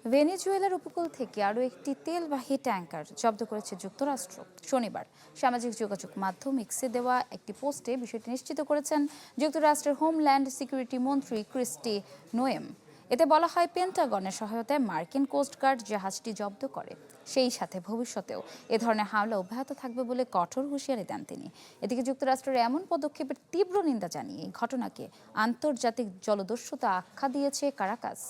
ভেনেজুয়েলার উপকূল থেকে আরও একটি তেলবাহী ট্যাঙ্কার জব্দ করেছে যুক্তরাষ্ট্র। শনিবার সামাজিক যোগাযোগ মাধ্যম এক্সে দেওয়া একটি পোস্টে বিষয়টি নিশ্চিত করেছেন যুক্তরাষ্ট্রের হোমল্যান্ড সিকিউরিটি মন্ত্রী ক্রিস্টি নোয়েম। এতে বলা হয়, পেন্টাগনের সহায়তায় মার্কিন কোস্টগার্ড জাহাজটি জব্দ করে। সেই সাথে ভবিষ্যতেও এ ধরনের হামলা অব্যাহত থাকবে বলে কঠোর হুঁশিয়ারি দেন তিনি। এদিকে যুক্তরাষ্ট্রের এমন পদক্ষেপের তীব্র নিন্দা জানিয়ে এই ঘটনাকে আন্তর্জাতিক জলদস্যুতা আখ্যা দিয়েছে কারাকাস।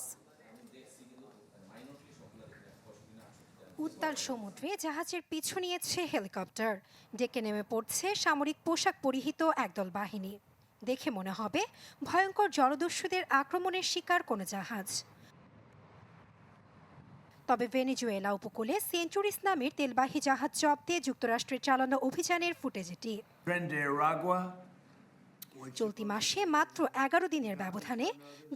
উত্তাল সমুদ্রে জাহাজের পিছু নিয়েছে হেলিকপ্টার, ডেকে নেমে পড়ছে সামরিক পোশাক পরিহিত একদল বাহিনী। দেখে মনে হবে ভয়ঙ্কর জলদস্যুদের আক্রমণের শিকার কোনো জাহাজ। তবে ভেনেজুয়েলা উপকূলে সেঞ্চুরিস নামের তেলবাহী জাহাজ জব্দে যুক্তরাষ্ট্রের চালানো অভিযানের ফুটেজ এটি। চলতি মাসে মাত্র 11 দিনের ব্যবধানে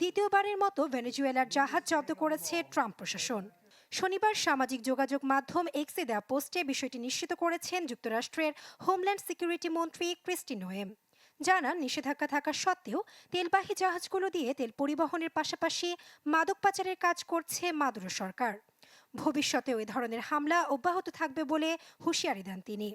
দ্বিতীয়বারের মতো ভেনেজুয়েলার জাহাজ জব্দ করেছে ট্রাম্প প্রশাসন। শনিবার সামাজিক যোগাযোগ মাধ্যম এক্সে দেওয়া পোস্টে বিষয়টি নিশ্চিত করেছেন যুক্তরাষ্ট্রের হোমল্যান্ড সিকিউরিটি মন্ত্রী ক্রিস্টি নোয়েম। জানান, নিষেধাজ্ঞা থাকা সত্ত্বেও তেলবাহী জাহাজগুলো দিয়ে তেল পরিবহনের পাশাপাশি মাদক পাচারের কাজ করছে মাদুরো সরকার। ভবিষ্যতেও এ ধরনের হামলা অব্যাহত থাকবে বলে হুঁশিয়ারি দেন তিনি।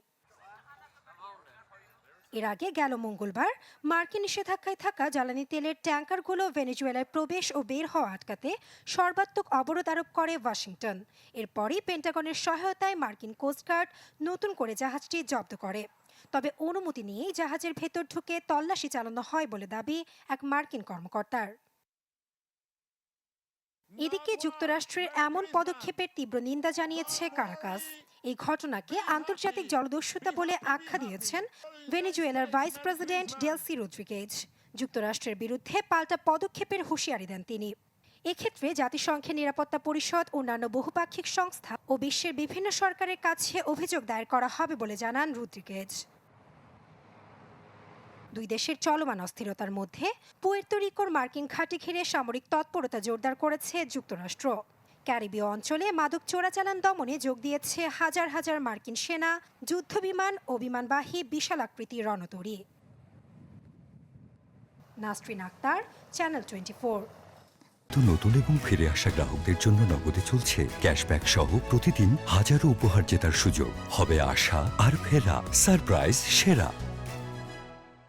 এর আগে গেল মঙ্গলবার মার্কিন নিষেধাজ্ঞায় থাকা জ্বালানি তেলের ট্যাঙ্কারগুলো ভেনেজুয়েলায় প্রবেশ ও বের হওয়া আটকাতে সর্বাত্মক অবরোধ আরোপ করে ওয়াশিংটন। এরপরই পেন্টাগনের সহায়তায় মার্কিন কোস্টগার্ড নতুন করে জাহাজটি জব্দ করে। তবে অনুমতি নিয়েই জাহাজের ভেতর ঢুকে তল্লাশি চালানো হয় বলে দাবি এক মার্কিন কর্মকর্তার। এদিকে যুক্তরাষ্ট্রের এমন পদক্ষেপের তীব্র নিন্দা জানিয়েছে কারাকাস। এই ঘটনাকে আন্তর্জাতিক জলদস্যুতা বলে আখ্যা দিয়েছেন ভেনেজুয়েলার ভাইস প্রেসিডেন্ট ডেলসি রদ্রিগেজ। যুক্তরাষ্ট্রের বিরুদ্ধে পাল্টা পদক্ষেপের হুঁশিয়ারি দেন তিনি। এক্ষেত্রে জাতিসংঘের নিরাপত্তা পরিষদ, অন্যান্য বহুপাক্ষিক সংস্থা ও বিশ্বের বিভিন্ন সরকারের কাছে অভিযোগ দায়ের করা হবে বলে জানান রদ্রিগেজ। দুই দেশের চলমান অস্থিরতার মধ্যে পুয়ের্তো রিকোর মার্কিন ঘাঁটি ঘিরে সামরিক তৎপরতা জোরদার করেছে যুক্তরাষ্ট্র। ক্যারিবীয় অঞ্চলে মাদক চোরাচালান দমনে যোগ দিয়েছে হাজার হাজার মার্কিন সেনা, যুদ্ধবিমান ও বিমানবাহী বিশাল আকৃতির রণতরী। নাসরিন আক্তার, চ্যানেল 24। নতুন এবং ফিরে আসা গ্রাহকদের জন্য নগদে চলছে ক্যাশব্যাক সহ প্রতিদিন হাজারো উপহার জেতার সুযোগ। হবে আশা আর ফেরা, সারপ্রাইজ সেরা।